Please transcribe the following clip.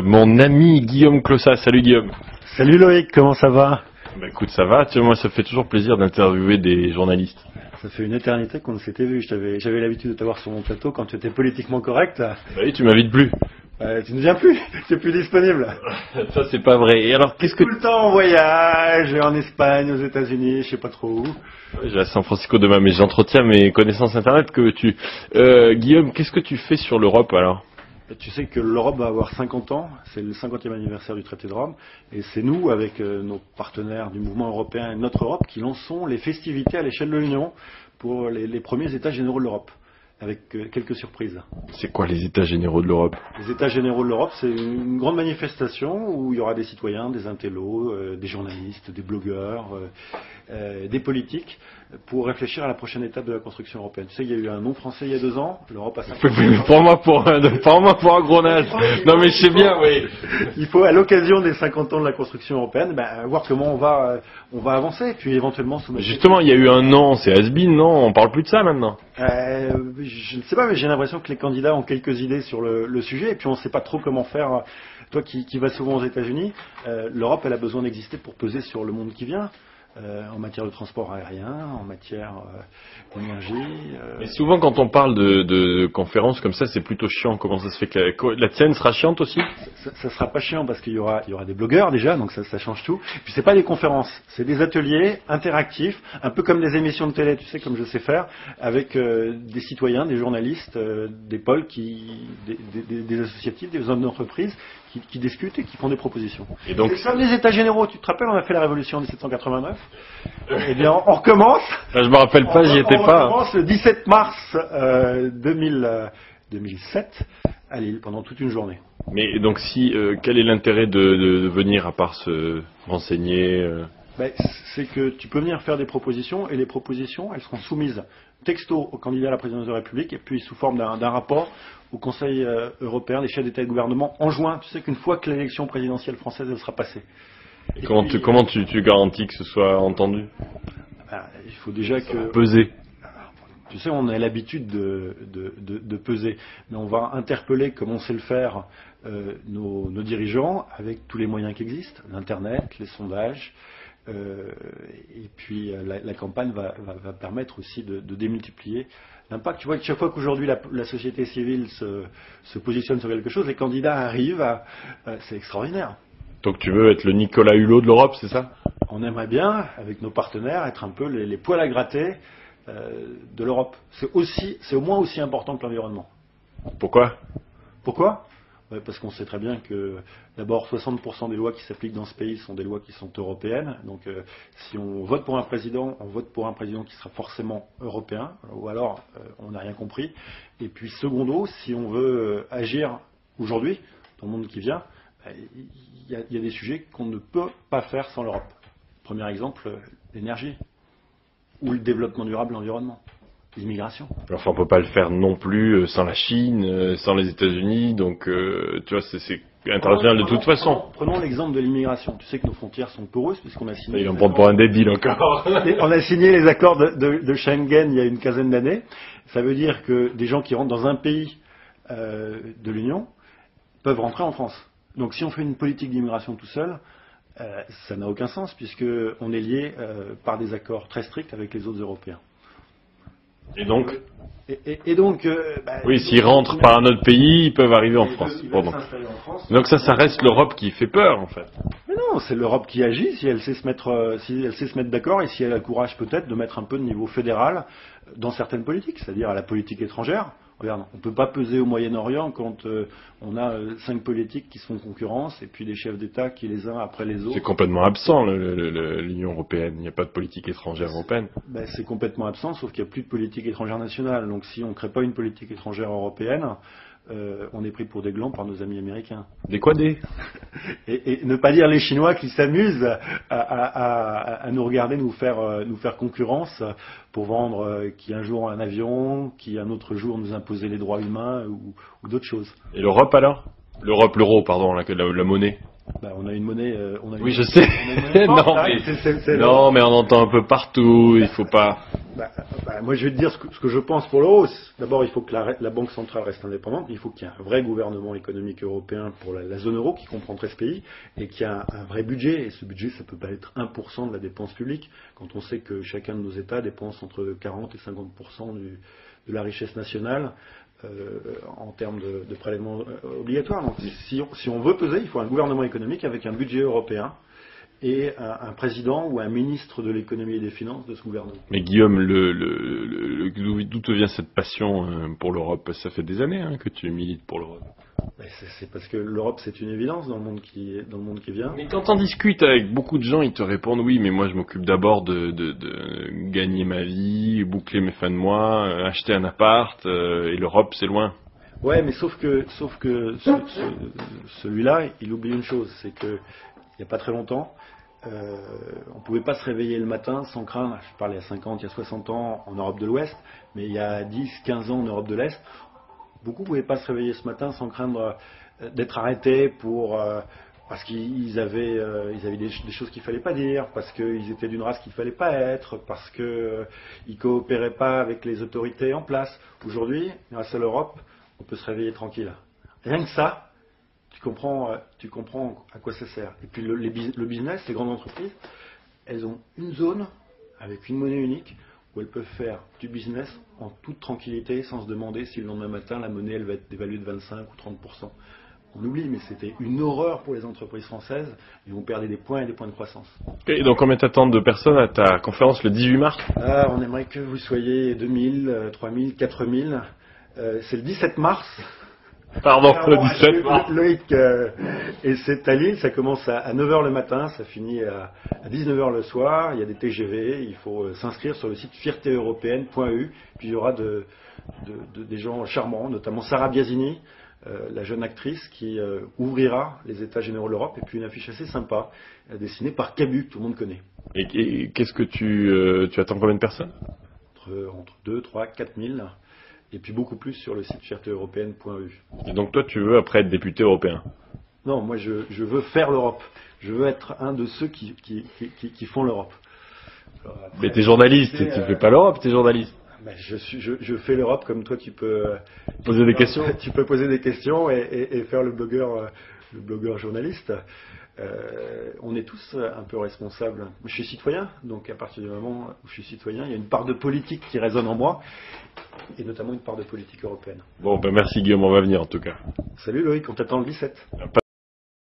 Mon ami Guillaume Clossat. Salut Guillaume. Salut Loïc, comment ça va? Bah écoute, ça va. Tu vois, moi, ça fait toujours plaisir d'interviewer des journalistes. Ça fait une éternité qu'on ne s'était vu. J'avais l'habitude de t'avoir sur mon plateau quand tu étais politiquement correct. Bah oui, tu m'invites plus. Tu ne viens plus, tu es plus disponible. Ça, c'est pas vrai. Et alors, qu'est-ce que... Tout le temps en voyage, en Espagne, aux États-Unis, je sais pas trop où. J'ai à San Francisco demain, mais j'entretiens mes connaissances internet. Guillaume, qu'est-ce que tu fais sur l'Europe alors? Tu sais que l'Europe va avoir 50 ans, c'est le 50e anniversaire du traité de Rome, et c'est nous, avec nos partenaires du mouvement européen et notre Europe, qui lançons les festivités à l'échelle de l'Union pour les premiers États généraux de l'Europe, avec quelques surprises. C'est quoi les États généraux de l'Europe? Les États généraux de l'Europe, c'est une grande manifestation où il y aura des citoyens, des intellos, des journalistes, des blogueurs, des politiques, pour réfléchir à la prochaine étape de la construction européenne. Tu sais, il y a eu un nom français il y a 2 ans, l'Europe a 50 ans. Prends-moi pour un gros naze. Non mais je sais bien, oui. Il faut, à l'occasion des 50 ans de la construction européenne, voir comment on va avancer, puis éventuellement soumettre... Justement, il y a eu un nom, c'est has-been, non? On parle plus de ça maintenant. Je ne sais pas, mais j'ai l'impression que les candidats ont quelques idées sur le sujet, et puis on ne sait pas trop comment faire. Toi qui vas souvent aux États-Unis, l'Europe, elle a besoin d'exister pour peser sur le monde qui vient. En matière de transport aérien, en matière d'énergie. Mais souvent, quand on parle de conférences comme ça, c'est plutôt chiant. Comment ça se fait que la tienne sera chiante aussi? Ça sera pas chiant parce qu'il y aura des blogueurs déjà, donc ça change tout. Puis c'est pas des conférences, c'est des ateliers interactifs, un peu comme des émissions de télé, tu sais, comme je sais faire, avec des citoyens, des journalistes, des pôles, des associatifs, des hommes d'entreprise qui discutent et qui font des propositions. Et donc, c'est comme les États généraux. Tu te rappelles, on a fait la révolution en 1789. Eh bien, on recommence. Je me rappelle pas, j'y étais pas. On recommence le 17 mars 2007 à Lille pendant toute une journée. Mais donc, quel est l'intérêt de venir à part se renseigner c'est que tu peux venir faire des propositions et les propositions, elles seront soumises texto au candidat à la présidence de la République et puis sous forme d'un rapport au Conseil européen des chefs d'État et de gouvernement en juin. Tu sais qu'une fois que l'élection présidentielle française elle sera passée. Et comment tu garantis que ce soit entendu? Il faut déjà que... Peser. Tu sais, on a l'habitude de peser, mais on va interpeller, comme on sait le faire, nos dirigeants avec tous les moyens qui existent, l'Internet, les sondages, et puis la campagne va permettre aussi de démultiplier l'impact. Tu vois que chaque fois qu'aujourd'hui la société civile se positionne sur quelque chose, les candidats arrivent c'est extraordinaire. Donc tu veux être le Nicolas Hulot de l'Europe, c'est ça? On aimerait bien, avec nos partenaires, être un peu les poils à gratter de l'Europe. C'est au moins aussi important que l'environnement. Pourquoi? Parce qu'on sait très bien que d'abord 60% des lois qui s'appliquent dans ce pays sont des lois qui sont européennes. Donc si on vote pour un président, on vote pour un président qui sera forcément européen, ou alors on n'a rien compris. Et puis secondo, si on veut agir aujourd'hui, dans le monde qui vient, il y a des sujets qu'on ne peut pas faire sans l'Europe. Premier exemple, l'énergie, ou le développement durable, l'environnement, l'immigration. Enfin, on peut pas le faire non plus sans la Chine, sans les États-Unis, donc tu vois, c'est international de toute façon. Prenons l'exemple de l'immigration. Tu sais que nos frontières sont poreuses puisqu'on a signé... Ils vont prendre pour un débile encore. On a signé les accords de Schengen il y a une quinzaine d'années. Ça veut dire que des gens qui rentrent dans un pays de l'Union peuvent rentrer en France. Donc si on fait une politique d'immigration tout seul, ça n'a aucun sens puisqu'on est lié par des accords très stricts avec les autres Européens. Et donc oui, s'ils rentrent par un autre pays, ils peuvent arriver en France. Donc ça reste l'Europe qui fait peur, en fait. Mais non, c'est l'Europe qui agit si elle sait se mettre d'accord et si elle a le courage peut-être de mettre un peu de niveau fédéral dans certaines politiques, c'est-à-dire à la politique étrangère. Regarde, on ne peut pas peser au Moyen-Orient quand on a 5 politiques qui se font concurrence et puis des chefs d'État qui les uns après les autres. C'est complètement absent l'Union européenne. Il n'y a pas de politique étrangère européenne. C'est complètement absent, sauf qu'il n'y a plus de politique étrangère nationale. Donc si on ne crée pas une politique étrangère européenne, on est pris pour des glands par nos amis américains. Des quoi des et ne pas dire les Chinois qui s'amusent à nous regarder, nous faire concurrence pour vendre qui un jour un avion, qui un autre jour nous imposer les droits humains ou d'autres choses. Et l'Europe alors? L'Europe, l'euro, pardon, la monnaie. On a une monnaie. Oui, je sais. Non, mais on entend un peu partout. Il faut pas. Moi, je vais te dire ce que je pense pour l'euro. D'abord, il faut que la Banque centrale reste indépendante. Il faut qu'il y ait un vrai gouvernement économique européen pour la zone euro qui comprend 13 pays et qu'il y ait un vrai budget. Et ce budget, ça peut pas être 1% de la dépense publique quand on sait que chacun de nos États dépense entre 40 et 50% de la richesse nationale. En termes de prélèvements obligatoires. Donc, si on veut peser, il faut un gouvernement économique avec un budget européen et un président ou un ministre de l'économie et des finances de ce gouvernement. Mais Guillaume, d'où te vient cette passion pour l'Europe? Ça fait des années que tu milites pour l'Europe. C'est parce que l'Europe, c'est une évidence dans le monde qui vient. Mais quand on discute avec beaucoup de gens, ils te répondent oui, mais moi je m'occupe d'abord de gagner ma vie, boucler mes fins de mois, acheter un appart, et l'Europe c'est loin. Ouais, mais sauf que celui-là, il oublie une chose, c'est que il n'y a pas très longtemps, on ne pouvait pas se réveiller le matin sans craindre, je parlais il y a 50, il y a 60 ans en Europe de l'Ouest, mais il y a 10, 15 ans en Europe de l'Est, beaucoup ne pouvaient pas se réveiller ce matin sans craindre d'être arrêtés parce qu'ils avaient des choses qu'il ne fallait pas dire, parce qu'ils étaient d'une race qu'il ne fallait pas être, parce qu'ils ne coopéraient pas avec les autorités en place. Aujourd'hui, grâce à l'Europe, on peut se réveiller tranquille. Rien que ça, tu comprends à quoi ça sert. Et puis le business, les grandes entreprises, elles ont une zone avec une monnaie unique où elles peuvent faire du business en toute tranquillité sans se demander si le lendemain matin la monnaie elle va être dévaluée de 25 ou 30%. On oublie, mais c'était une horreur pour les entreprises françaises et on perdait des points et des points de croissance. Et donc combien t'attends de personnes à ta conférence le 18 mars? On aimerait que vous soyez 2000, 3000, 4000. C'est le 17 mars. Pardon, le 17 mars. Loïc, et c'est à Lille, ça commence à 9h le matin, ça finit à 19h le soir, il y a des TGV, il faut s'inscrire sur le site fiertéeuropéenne.eu, puis il y aura des gens charmants, notamment Sarah Biasini, la jeune actrice qui ouvrira les États généraux de l'Europe, et puis une affiche assez sympa, dessinée par Cabu, que tout le monde connaît. Et qu'est-ce que tu attends combien de personnes? Entre 2, 3, 4 000. Et puis beaucoup plus sur le site fiertéeuropéenne.eu. Et donc toi, tu veux après être député européen? Non, moi je veux faire l'Europe. Je veux être un de ceux qui font l'Europe. Mais t'es journaliste, tu fais pas l'Europe, t'es journaliste. Je fais l'Europe comme toi, tu peux poser des questions. Tu peux poser des questions et faire le blogueur journaliste. On est tous un peu responsables. Je suis citoyen, donc à partir du moment où je suis citoyen, il y a une part de politique qui résonne en moi, et notamment une part de politique européenne. Bon, merci Guillaume, on va venir en tout cas. Salut Loïc, on t'attend le 17.